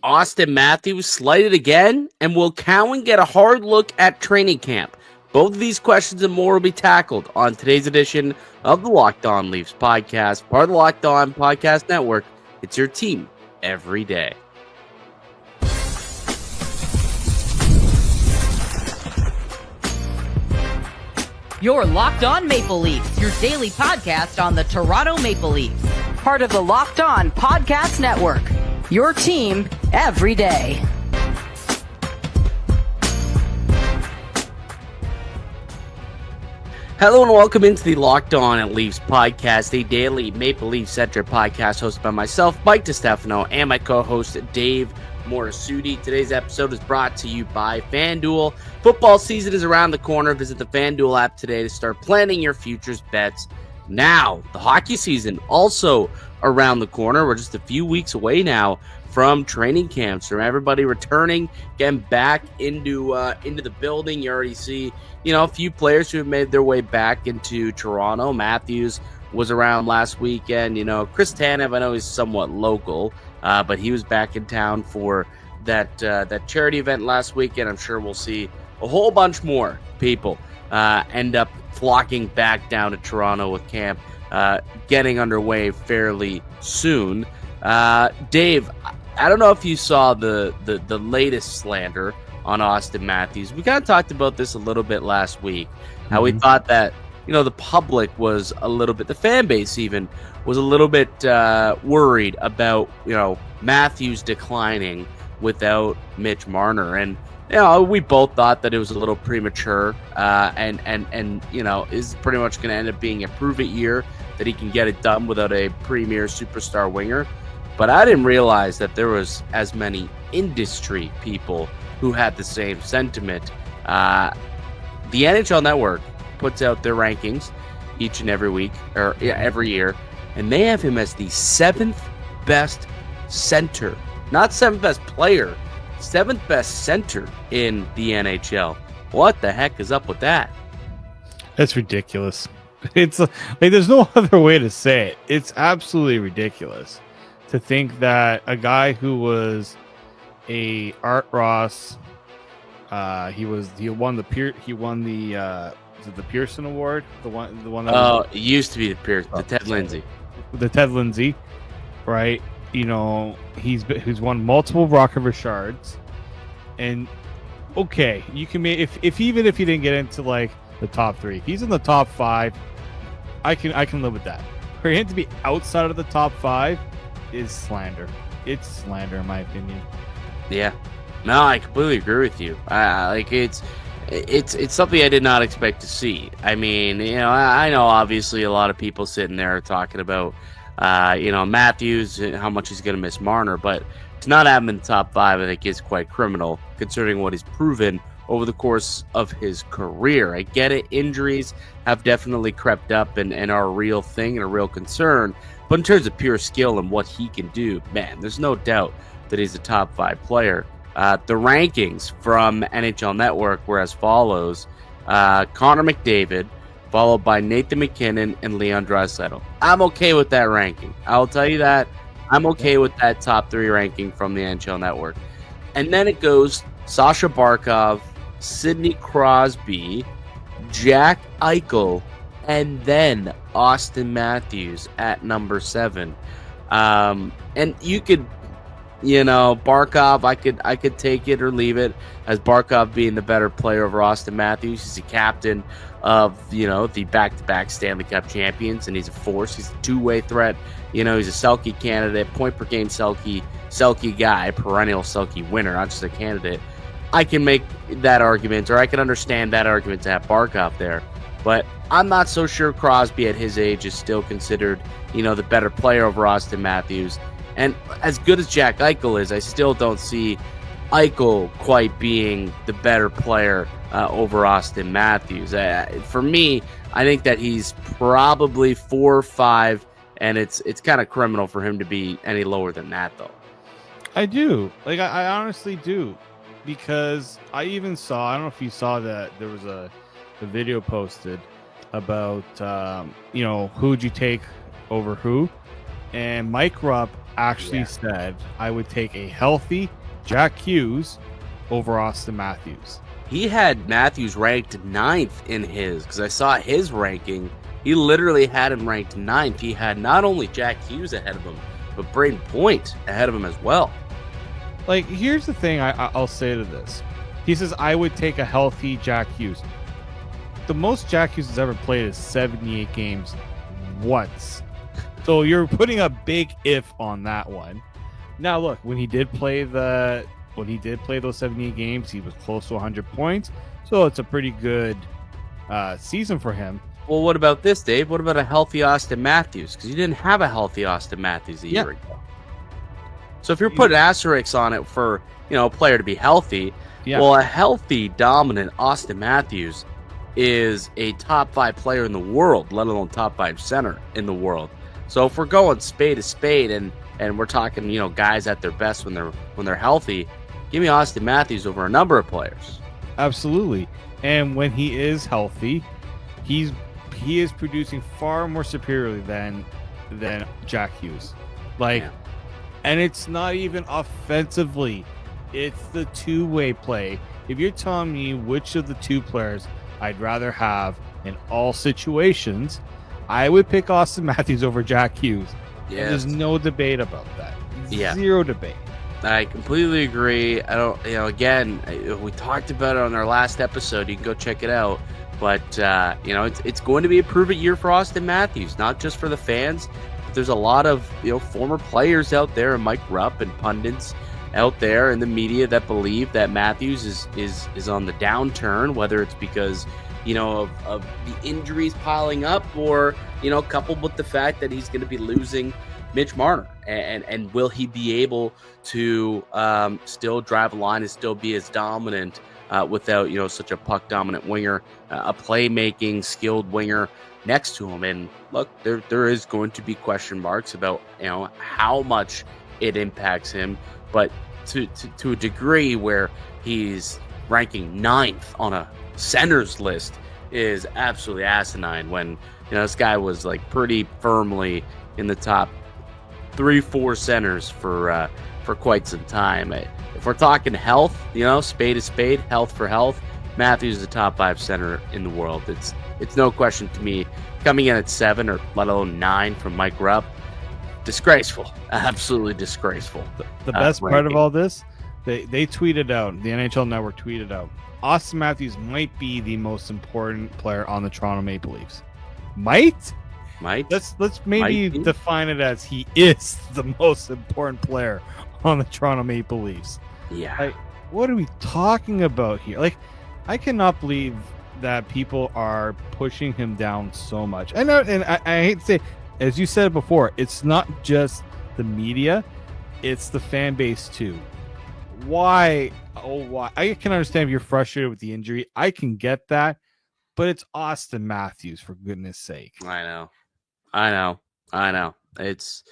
Austin Matthews slighted again? And will Cowan get a hard look at training camp? Both of these questions and more will be tackled on today's edition of the Locked On Leafs podcast, part of the Locked On Podcast Network. It's your team every day. You're Locked On Maple Leafs, your daily podcast on the Toronto Maple Leafs. Part of the Locked On Podcast Network, your team every day. Hello and welcome into the Locked On Leafs podcast, a daily Maple Leaf-centric podcast hosted by myself, Mike DiStefano, and my co-host, Dave Morassutti. Today's episode is brought to you by FanDuel. Football season is around the corner. Visit the FanDuel app today to start planning your futures bets now. The hockey season also around the corner. We're just a few weeks away now from training camps, from everybody returning, getting back into the building. You already see, a few players who have made their way back into Toronto. Matthews was around last weekend. Chris Tanev, I know he's somewhat local, but he was back in town for that charity event last weekend. I'm sure we'll see a whole bunch more people end up flocking back down to Toronto with camp getting underway fairly soon. Dave, I don't know if you saw the latest slander on Austin Matthews. We kind of talked about this a little bit last week, how we thought that, the public was a little bit, the fan base even, was a little bit worried about, Matthews declining without Mitch Marner. And, we both thought that it was a little premature and is pretty much going to end up being a prove-it year that he can get it done without a premier superstar winger. But I didn't realize that there was as many industry people who had the same sentiment. The NHL Network puts out their rankings each and every week, or every year, and they have him as the 7th best center. Not 7th best player, 7th best center in the NHL. What the heck is up with that? That's ridiculous. It's like there's no other way to say it. It's absolutely ridiculous to think that a guy who was a Art Ross, he won the Pearson Award, the one that it used to be the Ted Lindsay. The Ted Lindsay, right? He's won multiple Rocket Richards, and okay, you can if even if he didn't get into like the top 3, if he's in the top 5, I can live with that. For him to be outside of the top 5 is slander. It's slander in my opinion. Yeah, no, I completely agree with you. It's something I did not expect to see. I mean, I know obviously a lot of people sitting there talking about, Matthews and how much he's going to miss Marner, but to not have him in the top 5, I think is quite criminal considering what he's proven over the course of his career. I get it. Injuries have definitely crept up and are a real thing and a real concern. But in terms of pure skill and what he can do, man, there's no doubt that he's a top 5 player. The rankings from NHL Network were as follows. Connor McDavid, followed by Nathan McKinnon and Leon Draisaitl. I'm okay with that ranking. I'll tell you that. I'm okay with that top 3 ranking from the NHL Network. And then it goes Sasha Barkov, Sidney Crosby, Jack Eichel, and then Austin Matthews at number 7. And you could, Barkov, I could take it or leave it as Barkov being the better player over Austin Matthews. He's a captain of, the back-to-back Stanley Cup champions, and he's a force. He's a two-way threat. He's a Selke candidate, point-per-game Selke guy, perennial Selke winner, not just a candidate. I can make that argument, or I can understand that argument to have Barkov there. But I'm not so sure Crosby at his age is still considered, the better player over Austin Matthews. And as good as Jack Eichel is, I still don't see Eichel quite being the better player over Austin Matthews. For me, I think that he's probably 4 or 5, and it's kind of criminal for him to be any lower than that, though. I do. I honestly do. Because I even saw, I don't know if you saw that there was a video posted about, who'd you take over who? And Mike Rupp actually said I would take a healthy Jack Hughes over Austin Matthews. He had Matthews ranked 9th in his, because I saw his ranking. He literally had him ranked 9th. He had not only Jack Hughes ahead of him, but Braden Point ahead of him as well. Like, here's the thing I'll say to this. He says, I would take a healthy Jack Hughes. The most Jack Hughes has ever played is 78 games once. So you're putting a big if on that one. Now, look, when he did play those 78 games, he was close to 100 points. So it's a pretty good season for him. Well, what about this, Dave? What about a healthy Austin Matthews? Because you didn't have a healthy Austin Matthews a year ago. So if you're putting asterisks on it for, a player to be healthy, well, a healthy, dominant Austin Matthews is a top 5 player in the world, let alone top 5 center in the world. So if we're going spade to spade and we're talking, guys at their best when they're healthy, give me Austin Matthews over a number of players. Absolutely. And when he is healthy, he is producing far more superiorly than Jack Hughes. And it's not even offensively. It's the two-way play. If you're telling me which of the two players I'd rather have in all situations, I would pick Austin Matthews over Jack Hughes. Yeah, there's no debate about that. Yeah. Zero debate. I completely agree. I don't, again, we talked about it on our last episode. You can go check it out. But, it's going to be a prove-it year for Austin Matthews, not just for the fans. But there's a lot of, former players out there, and Mike Rupp and pundits out there in the media that believe that Matthews is on the downturn, whether it's because, of the injuries piling up or, coupled with the fact that he's going to be losing Mitch Marner. And will he be able to still drive a line and still be as dominant without, such a puck-dominant winger, a playmaking, skilled winger next to him? And look, there is going to be question marks about, how much it impacts him. But to a degree where he's ranking 9th on a centers list is absolutely asinine when, this guy was like pretty firmly in the top 3-4 centers for quite some time. If we're talking health, spade to spade, health for health, Matthews is the top 5 center in the world. It's no question to me. Coming in at 7 or let alone 9 from Mike Rupp, disgraceful, absolutely disgraceful. The best part of all this, they tweeted out, the NHL Network tweeted out, Austin Matthews might be the most important player on the Toronto Maple Leafs. Might? Let's maybe define it as he is the most important player on the Toronto Maple Leafs. Yeah. What are we talking about here? I cannot believe that people are pushing him down so much. I know, and I hate to say, as you said before, it's not just the media, it's the fan base too. Why? Oh, why? I can understand if you're frustrated with the injury. I can get that, but it's Austin Matthews, for goodness sake. I know. It's